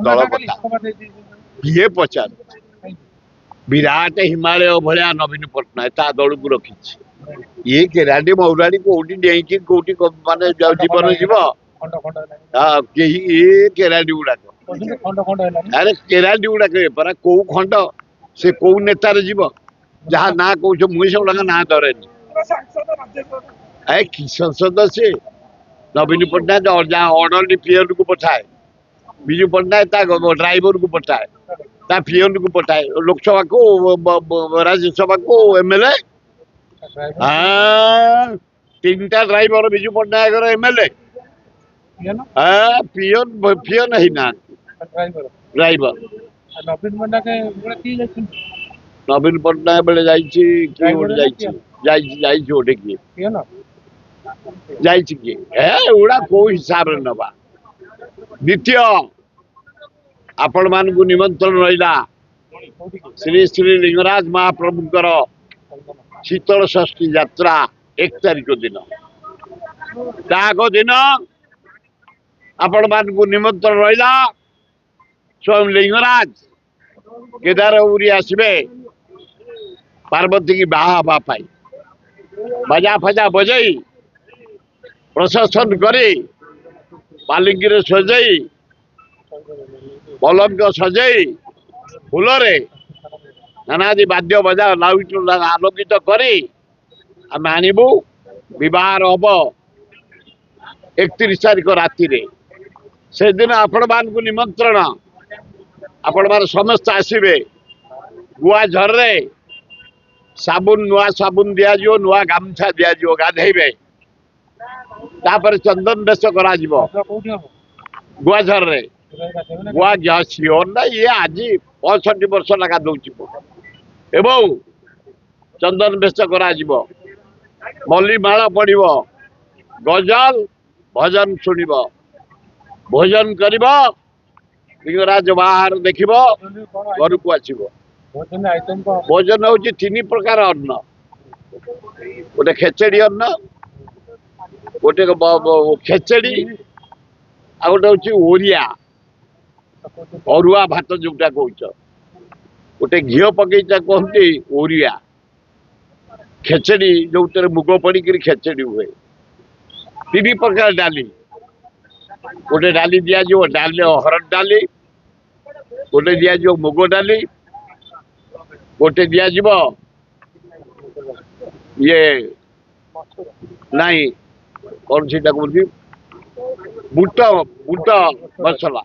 ଦଳ କଥା କିଏ ପଚାର ବିରାଟ ହିମାଳୟ ଭଳିଆ ନବୀନ ପଟ୍ଟନାୟକ ତା ଦଳକୁ ରଖିଛି ଇଏ କେରାଣ୍ଡି ମୌରାଡି କୋଉଠି ଡେଇଁକି କୋଉଠି ମାନେ ଜୀବନ ଯିବ କେହି ଏ କେରାଣ୍ଡି ଗୁଡାକ ଆରେ କେରାଣ୍ଡି ଗୁଡାକ ପରା କୋଉ ଖଣ୍ଡ ସେ କୋଉ ନେତାରେ ଯିବ ଯାହା ନାଁ କହୁଛ ମୁଁ ସେଗୁଡାକ ନାଁ ଧରେନି କି ସଂସଦ ସେ ନବୀନ ପଟ୍ଟନାୟକ ଯାହା ଅର୍ଡରଲି ପିଅନକୁ ପଠାଏ ବିଜୁ ପଟ୍ଟନାୟକ ତା ଡ୍ରାଇଭରକୁ ପଠାଏ ତା ପିଅନକୁ ପଠାଏ ଲୋକସଭାକୁ ରାଜ୍ୟସଭାକୁ ଏମଏଲଏ ତିନିଟା ଡ୍ରାଇଭର ବିଜୁ ପଟ୍ଟନାୟକର ଏମଏଲଏ ପିଅନ ହେଇନାହାନ୍ତି ଡ୍ରାଇଭର ନବୀନ ପଟ୍ଟନାୟକ ବେଳେ ଯାଇଛି କିଏ ଗୋଟେ ଯାଇଛି ଗୋଟେ କିଏ ଯାଇଛି କିଏ ଏଗୁଡା କୋଉ ହିସାବରେ ନବା ଦ୍ୱିତୀୟ ଆପଣ ମାନଙ୍କୁ ନିମନ୍ତ୍ରଣ ରହିଲା ଶ୍ରୀ ଶ୍ରୀ ଲିଙ୍ଗରାଜ ମହାପ୍ରଭୁଙ୍କର ଶୀତଳ ଷଷ୍ଠୀ ଯାତ୍ରା 1 ତାରିଖ ଦିନ ତା ଆଗ ଦିନ ଆପଣ ମାନଙ୍କୁ ନିମନ୍ତ୍ରଣ ରହିଲା ସ୍ୱୟଂ ଲିଙ୍ଗରାଜ କେଦାରଗୌରୀ ଆସିବେ ପାର୍ବତୀ କି ବାହା ହେବା ପାଇଁ ବାଜା ଫାଜା ବଜେଇ ପ୍ରଶାସନ କରି ପାଲିଙ୍କିରେ ସଜେଇ ପଲଙ୍କ ସଜେଇ ଫୁଲରେ ନାନାଦି ବାଦ୍ୟ ବଜା ଲାଇଟ୍ ଆଲୋକିତ କରି ଆମେ ଆଣିବୁ ବିବାହ ହବ 31 ତାରିଖ ରାତିରେ ସେଦିନ ଆପଣ ମାନଙ୍କୁ ନିମନ୍ତ୍ରଣ ଆପଣ ମାନେ ସମସ୍ତେ ଆସିବେ ଗୁଆଝରରେ ସାବୁନ ନୂଆ ସାବୁନ ଦିଆଯିବ ନୂଆ ଗାମୁଛା ଦିଆଯିବ ଗାଧେଇବେ ତାପରେ ଚନ୍ଦନ ବେଶ କରାଯିବ ଗୁଆଝରରେ ଗୁଆ ସିଓର ନା ଇଏ ଆଜି 65 ବର୍ଷ ଲେଖା ଦଉଛି ଏବଂ ଚନ୍ଦନ ବେଶ କରାଯିବ ମଲ୍ଲି ମାଳ ପଡିବ ଗଜଲ ଭଜନ ଶୁଣିବ ଭୋଜନ କରିବ ଲିଙ୍ଗରାଜ ବାହାର ଦେଖିବ ଘରକୁ ଆସିବ ଭୋଜନ ହଉଛି 3 ପ୍ରକାର ଅନ୍ନ ଗୋଟେ ଖେଚେଡି ଅନ୍ନ ଗୋଟେ ଖେଚେଡି ଆଉ ଗୋଟେ ହଉଛି ଓରିଆ ଅରୁଆ ଭାତ ଯୋଉଟା କହୁଛ ଗୋଟେ ଘିଅ ପକେଇଟା କୁହନ୍ତି ଓରିଆ ଖେଚେଡି ଯୋଉଥିରେ ମୁଗ ପଡିକିରି ଖେଚେଡି ହୁଏ 3 ପ୍ରକାର ଡାଲି ଗୋଟେ ଡାଲି ଦିଆଯିବ ଡାଲି ହରଡ଼ ଡାଲି ଗୋଟେ ଦିଆଯିବ ମୁଗ ଡାଲି ଗୋଟେ ଦିଆଯିବ ଇଏ ନାଇଁ କଣ ସେଇଟା କହୁଛି ବୁଟ ବୁଟ ମସଲା